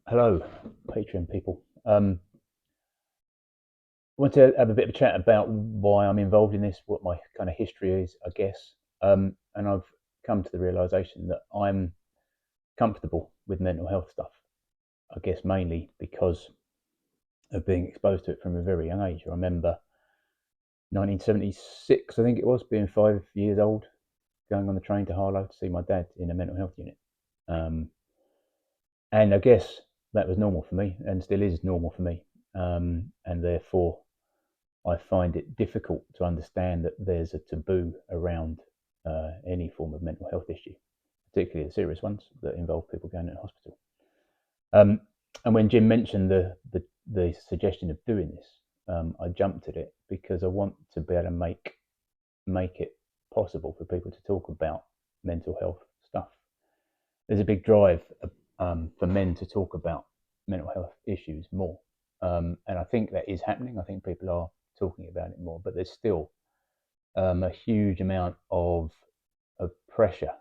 Hello, Patreon people. I want to have a bit of a chat about why I'm involved in this, what my kind of history is, I guess. And I've come to the realization that I'm comfortable with mental health stuff, I guess mainly because of being exposed to it from a very young age. I remember 1976, I think it was, being 5 years old, going on the train to Harlow to see my dad in a mental health unit. Um, and I guess that was normal for me and still is normal for me. And therefore, I find it difficult to understand that there's a taboo around any form of mental health issue, particularly the serious ones that involve people going to hospital. Um, and when Jim mentioned the suggestion of doing this, I jumped at it because I want to be able to make it possible for people to talk about mental health stuff. There's a big drive for men to talk about mental health issues more, and I think that is happening. I think people are talking about it more, but there's still a huge amount of pressure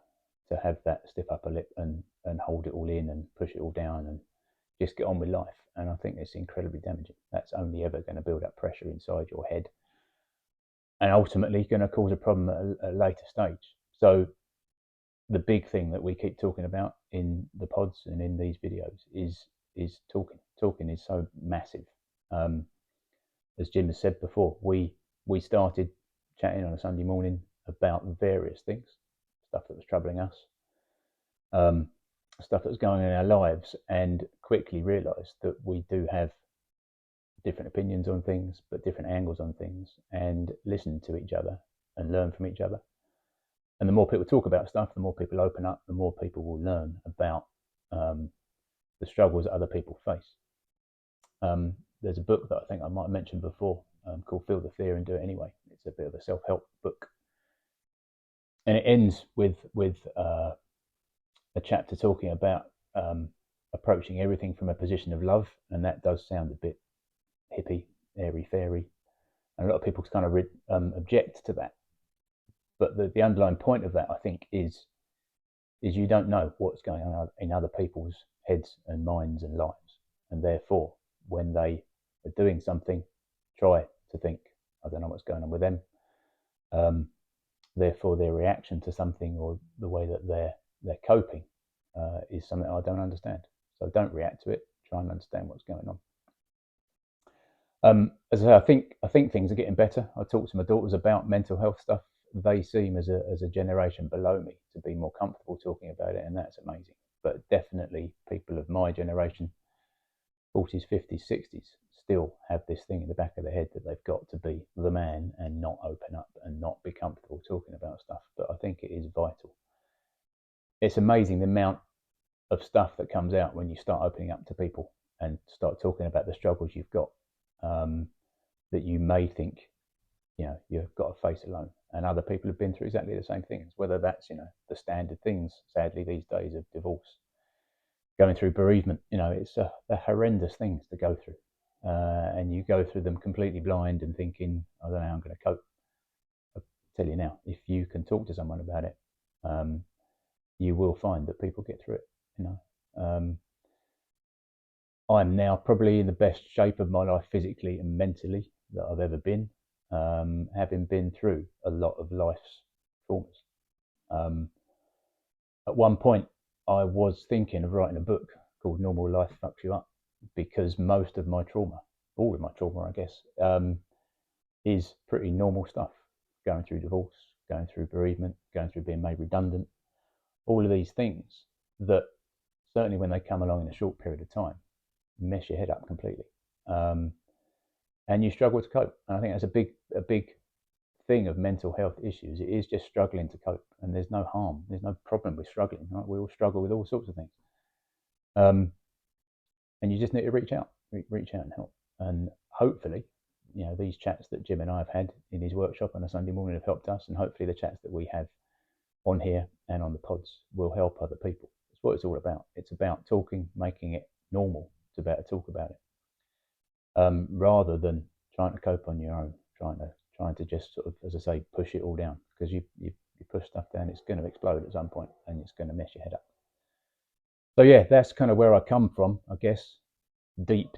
to have that stiff upper lip and hold it all in and push it all down and just get on with life. And I think it's incredibly damaging. That's only ever going to build up pressure inside your head and ultimately going to cause a problem at a later stage. So the big thing that we keep talking about in the pods and in these videos is talking. Talking is so massive. Um, as Jim has said before, we started chatting on a Sunday morning about various things, stuff that was troubling us, um, stuff that was going on in our lives, and quickly realised that we do have different opinions on things, but different angles on things, and listen to each other and learn from each other. And the more people talk about stuff, the more people open up, the more people will learn about um, the struggles that other people face. There's a book that I think I might have mentioned before called Feel the Fear and Do It Anyway. It's a bit of a self-help book. And it ends with a chapter talking about approaching everything from a position of love. And that does sound a bit hippie, airy fairy. And a lot of people kind of object to that. But the underlying point of that, I think, is you don't know what's going on in other people's heads and minds and lives. And therefore, when they are doing something, try to think, I don't know what's going on with them. Therefore, their reaction to something or the way that they're coping is something I don't understand. So don't react to it. Try and understand what's going on. As I say, I think things are getting better. I talk to my daughters about mental health stuff. They seem as a generation below me to be more comfortable talking about it, and that's amazing. But definitely, people of my generation, 40s, 50s, 60s, still have this thing in the back of their head that they've got to be the man and not open up and not be comfortable talking about stuff. But I think it is vital. It's amazing the amount of stuff that comes out when you start opening up to people and start talking about the struggles you've got, um, that you may think you've got to face alone, and other people have been through exactly the same things, whether that's the standard things sadly these days of divorce, going through bereavement. It's they're horrendous things to go through, and you go through them completely blind and thinking, I don't know how I'm going to cope. I tell you now, if you can talk to someone about it, um, you will find that people get through it. I'm now probably in the best shape of my life physically and mentally that I've ever been, having been through a lot of life's traumas. Um, at one point, I was thinking of writing a book called Normal Life Fucks You Up, because most of my trauma, all of my trauma, I guess, is pretty normal stuff. Going through divorce, going through bereavement, going through being made redundant, all of these things that certainly when they come along in a short period of time, mess your head up completely. And you struggle to cope. And I think that's a big thing of mental health issues. It is just struggling to cope, and there's no harm, there's no problem with struggling. Right? We all struggle with all sorts of things, um, and you just need to reach out and help. And hopefully, these chats that Jim and I have had in his workshop on a Sunday morning have helped us, and hopefully the chats that we have on here and on the pods will help other people. It's what it's all about. It's about talking, making it normal to better talk about it, rather than trying to cope on your own, trying to just sort of, as I say, push it all down. Because you push stuff down, it's going to explode at some point, and it's going to mess your head up. So yeah, that's kind of where I come from, I guess. Deep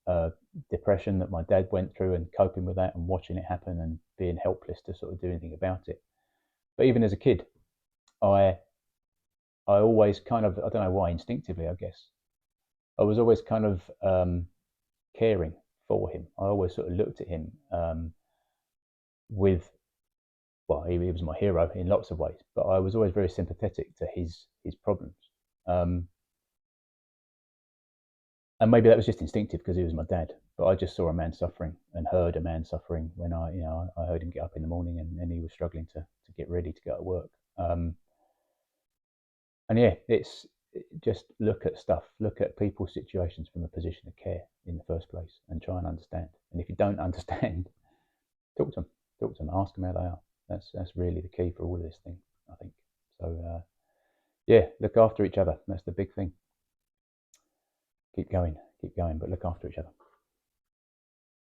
uh, depression that my dad went through, and coping with that, and watching it happen, and being helpless to sort of do anything about it. But even as a kid, I I always kind of, I don't know why, instinctively, I guess I was always kind of caring for him. I always sort of looked at him with, well, he was my hero in lots of ways, but I was always very sympathetic to his problems. Um, and maybe that was just instinctive because he was my dad. But I just saw a man suffering and heard a man suffering when I heard him get up in the morning, and he was struggling to get ready to go to work. And yeah, it's just look at stuff, look at people's situations from a position of care in the first place, and try and understand. And if you don't understand, talk to them, ask them how they are. That's really the key for all of this thing, I think. So yeah, look after each other. That's the big thing. Keep going, but look after each other.